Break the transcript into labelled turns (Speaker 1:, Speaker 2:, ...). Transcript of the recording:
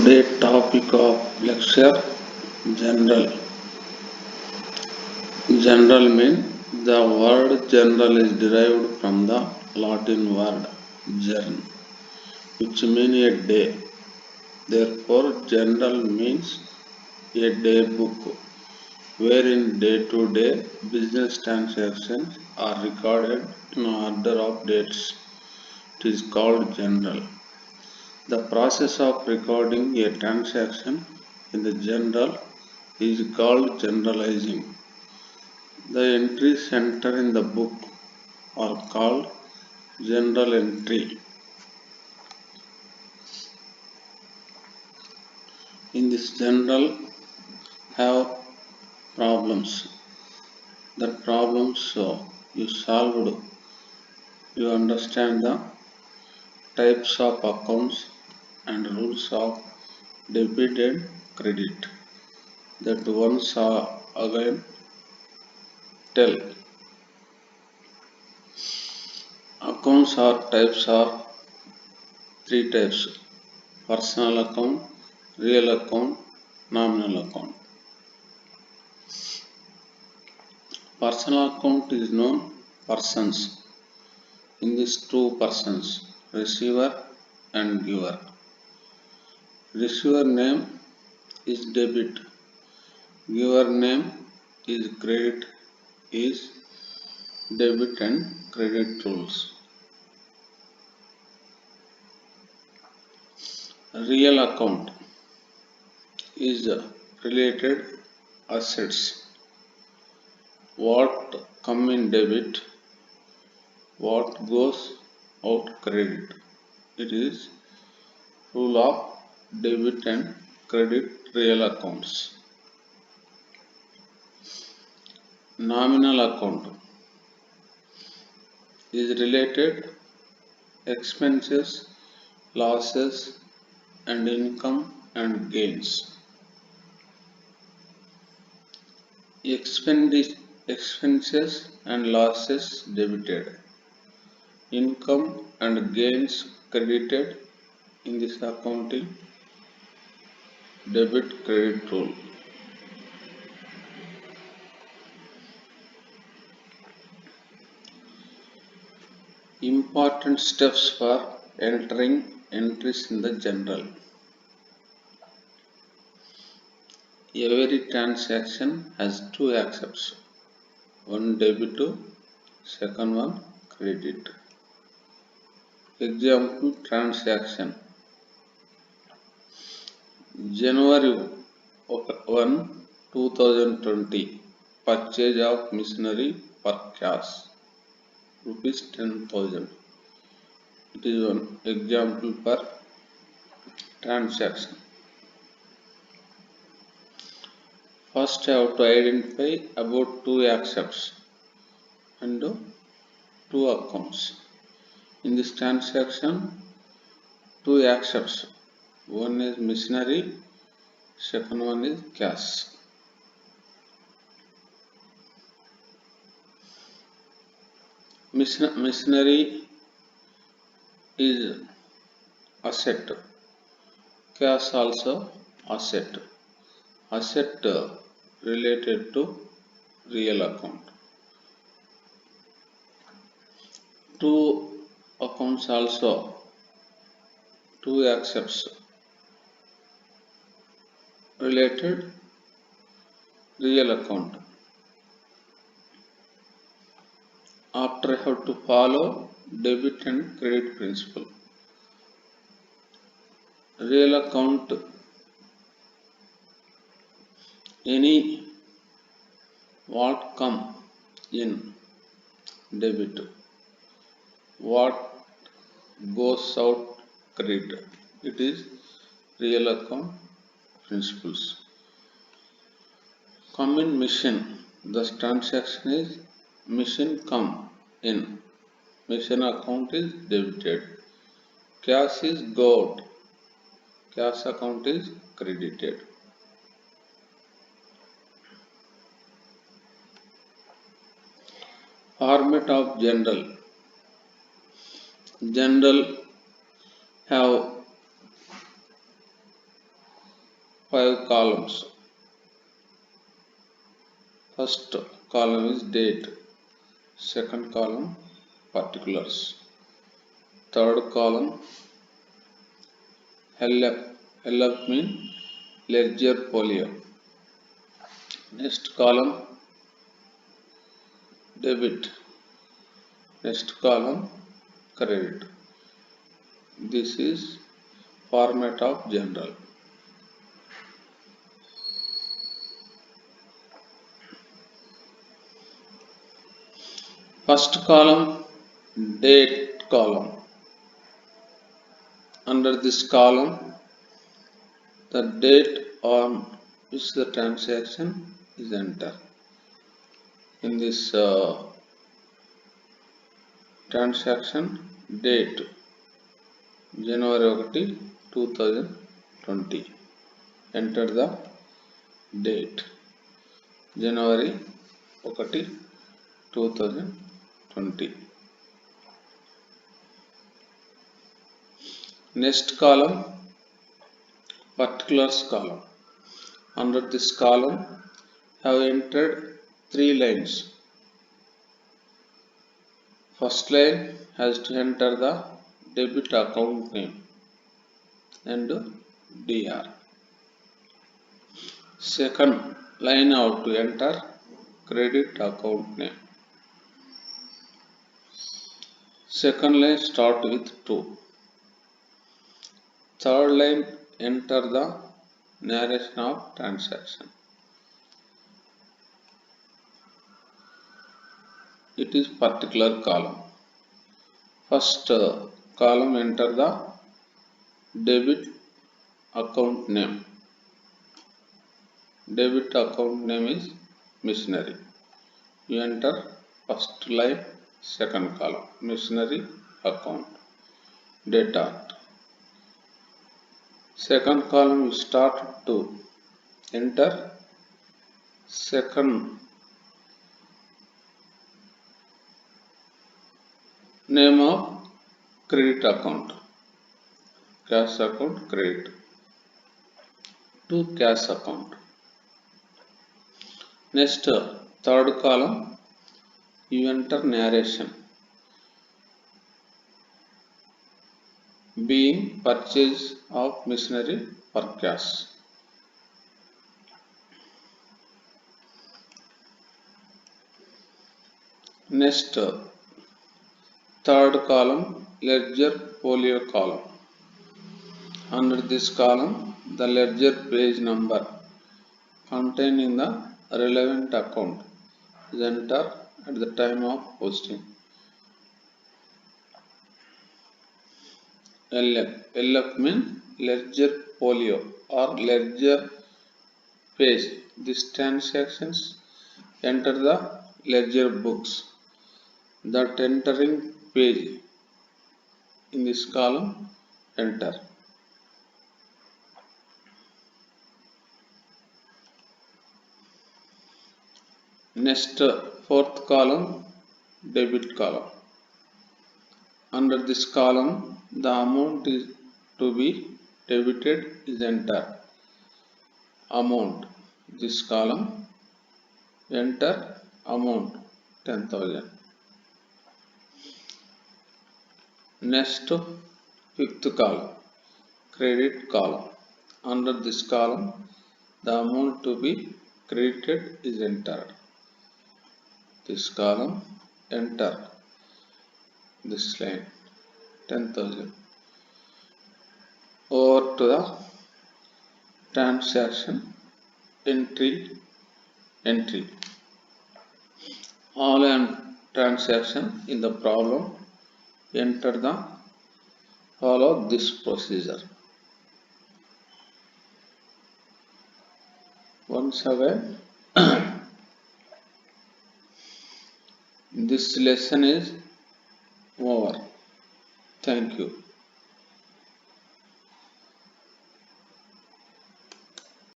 Speaker 1: Today topic of lecture general. General means the word general is derived from the Latin word gern, which means a day. Therefore, general means a day book wherein day-to-day business transactions are recorded in order of dates. It is called general. The process of recording a transaction in the general is called generalizing. The entries entered in the book are called general entry. In this general have problems. That problems you solved, you understand the types of accounts and rules of debit and credit. That once again tell. Accounts or types are three types: personal account, real account, nominal account. Personal account is known persons. In these two persons, receiver and giver. Receiver name is debit, giver name is credit, is debit and credit rules. Real account is related assets. What come in debit, what goes out credit. It is rule of debit and credit real accounts. Nominal account is related expenses, losses and income and gains. Expenses and losses debited, income and gains credited in this accounting debit credit rule. Important steps for entering entries in the general. Every transaction has two accepts, one debit, second one credit. Example transaction: January 1, 2020, purchase of machinery for cash, rupees 10,000. It is one example per transaction. First, I have to identify about two accepts and two accounts. In this transaction, two accepts. One is machinery, second one is cash. Machinery is asset. Cash also asset. Asset related to real account. Two accounts also, two accepts related real account. After I have to follow debit and credit principle. Real account, any what come in debit, what goes out credit. It is real account principles. Come in machine. The transaction is machine come in. Machine account is debited. Cash is go out. Cash account is credited. Format of general. General have 5 columns. First column is date, second column particulars, third column LF. LF means ledger folio. Next column debit. Next column credit. This is format of general. First column date column. Under this column the date on which the transaction is entered. In this transaction date January 1, 2020. Enter the date January 1, 2020. Next column particulars column. Under this column have entered 3 lines. First line has to enter the debit account name and DR. Second line have to enter credit account name. Second line start with 2. Third line enter the narration of transaction. It is particular column. First column enter the debit account name. Debit account name is machinery. You enter first line, second column, machinery account, data. Second column you start to enter second name of credit account, cash account, credit to cash account. Next third column you enter narration, being purchase of machinery for cash. Next third column ledger folio column. Under this column the ledger page number containing the relevant account is entered at the time of posting. LF means ledger folio or ledger page. These transactions enter the ledger books. That entering page in this column enter. Next fourth column debit column. Under this column the amount is to be debited is entered. Amount, this column enter amount 10,000. Next fifth column credit column. Under this column the amount to be credited is entered. This column enter this line 10,000. Over to the transaction entry. All transaction in the problem enter the follow this procedure. Once again this lesson is over. Thank you.